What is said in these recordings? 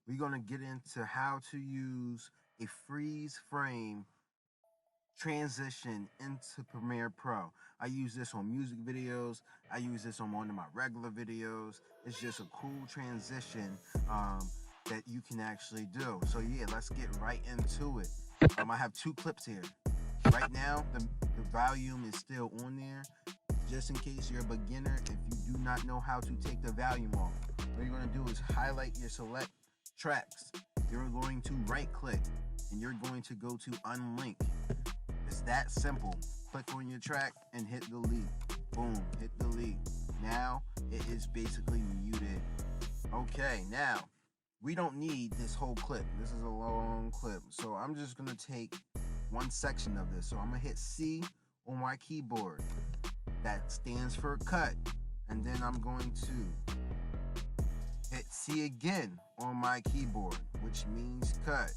we're gonna get into how to use a freeze frame transition into Premiere Pro. I use this on music videos. I use this on one of my regular videos. It's just a cool transition that you can actually do. So yeah, let's get right into it. I have two clips here. Right now, the volume is still on there. Just in case you're a beginner, if you do not know how to take the volume off, what you're going to do is highlight your select tracks. You're going to right click and you're going to go to unlink. It's that simple. Click on your track and hit delete. Boom, hit delete. Now it is basically muted. Okay, now we don't need this whole clip. This is a long clip. So I'm just going to take one section of this. So I'm going to hit C on my keyboard. That stands for cut. And then I'm going to hit C again on my keyboard, which means cut.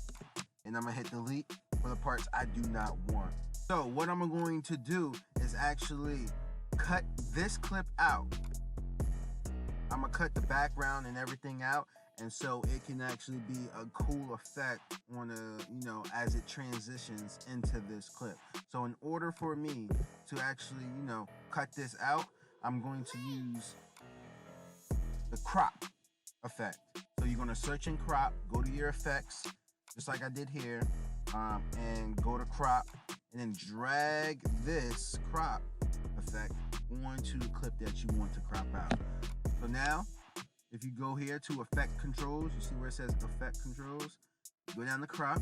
And I'm going to hit delete for the parts I do not want. So what I'm going to do is actually cut this clip out. I'm going to cut the background and everything out, and so it can actually be a cool effect on as it transitions into this clip. So in order for me to actually, cut this out, I'm going to use the crop effect. So you're going to search in crop, go to your effects, just like I did here, and go to crop, and then drag this crop effect onto the clip that you want to crop out. So now, if you go here to effect controls, you see where it says effect controls, go down to crop,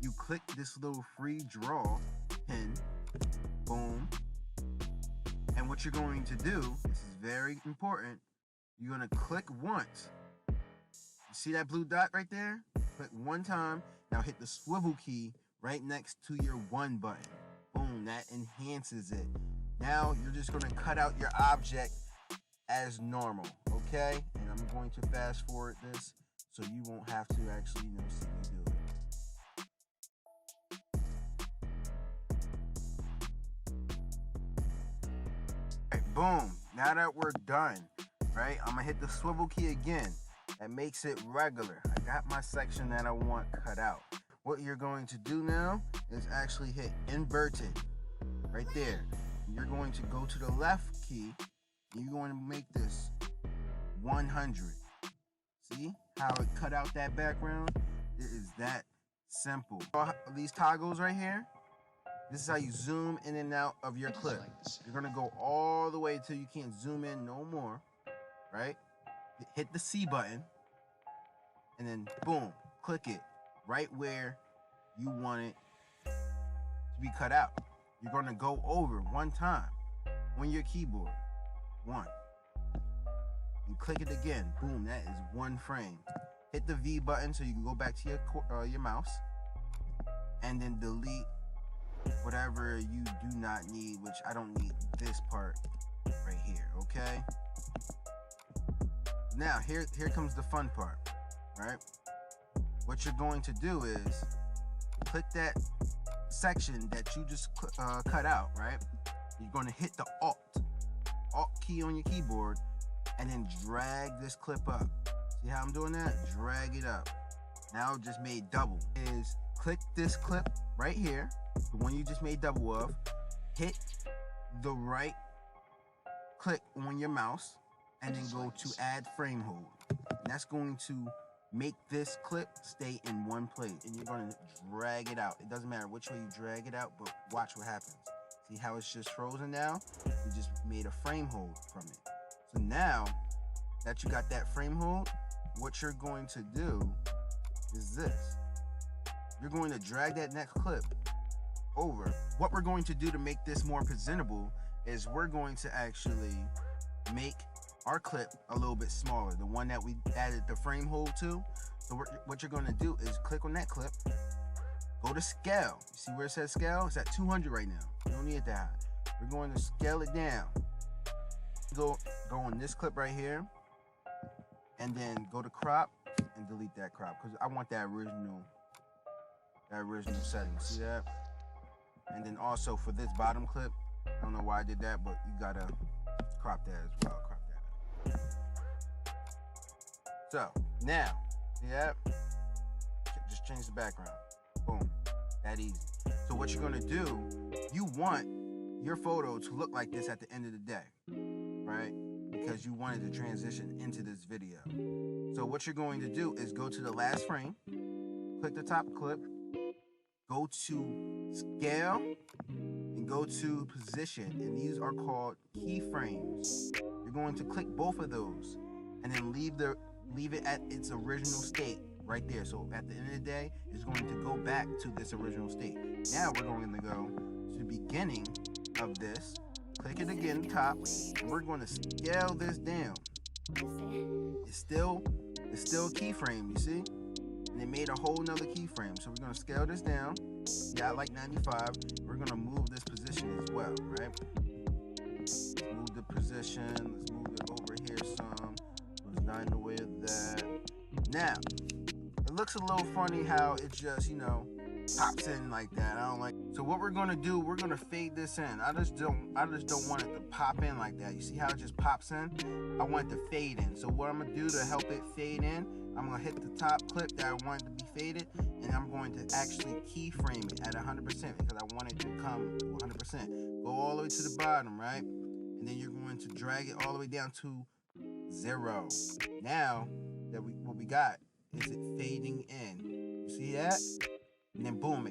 you click this little free draw pin, boom, and what you're going to do, this is very important, you're going to click once. You see that blue dot right there? Click one time, now hit the swivel key right next to your 1 button. Boom, that enhances it. Now you're just going to cut out your object as normal, okay? And I'm going to fast forward this so you won't have to actually, see me do it. Right, boom. Now that we're done, right? I'm gonna hit the swivel key again. That makes it regular. I got my section that I want cut out. What you're going to do now is actually hit inverted right there. You're going to go to the left key and you're going to make this 100. See how it cut out that background? It is that simple. These toggles right here, this is how you zoom in and out of your clip. You're gonna go all the way till you can't zoom in no more, right? Hit the C button and then boom, click it right where you want it to be cut out. You're gonna go over one time on your keyboard, one, and click it again. Boom, that is 1 frame. Hit the V button so you can go back to your mouse, and then delete whatever you do not need, which I don't need this part right here, okay? Now, here comes the fun part, right? What you're going to do is click that section that you just cut out, right? You're going to hit the Alt key on your keyboard and then drag this clip up. See how I'm doing that? Drag it up. Now it just made double. Is click this clip right here, the one you just made double of, hit the right click on your mouse, and then go to add frame hold. And that's going to make this clip stay in one place. And you're going to drag it out. It doesn't matter which way you drag it out, but watch what happens. See how it's just frozen now? You just made a frame hold from it. So now that you got that frame hold, what you're going to do is this. You're going to drag that next clip over. What we're going to do to make this more presentable is we're going to actually make our clip a little bit smaller, the one that we added the frame hold to. So what you're going to do is click on that clip, go to scale. You see where it says scale? It's at 200 right now. You don't need it that high. We're going to scale it down. Go on this clip right here, and then go to crop and delete that crop because I want that original setting. See that? And then also for this bottom clip, I don't know why I did that, but you gotta crop that as well. Crop that. So now, see that? Just change the background. Boom. That easy. So what you're gonna do, you want your photo to look like this at the end of the day, right? Because you wanted to transition into this video. So what you're going to do is go to the last frame, click the top clip, go to scale, and go to position, and these are called keyframes. You're going to click both of those, and then leave it at its original state right there. So at the end of the day, it's going to go back to this original state. Now we're going to go to the beginning of this, click it again top, and we're going to scale this down. It's still a keyframe, you see? And it made a whole nother keyframe. So we're gonna scale this down. Yeah, I like 95. We're gonna move this position as well, right? Let's move the position. Let's move it over here some. It's not in the way of that. Now, it looks a little funny how it just, pops in like that. I don't like. So what we're gonna do, we're gonna fade this in. I just don't want it to pop in like that. You see how it just pops in? I want it to fade in. So what I'm gonna do to help it fade in, I'm gonna hit the top clip that I want it to be faded, and I'm going to actually keyframe it at 100% because I want it to come to 100%. Go all the way to the bottom, right? And then you're going to drag it all the way down to 0. Now that what we got is it fading in. You see that? And then boom,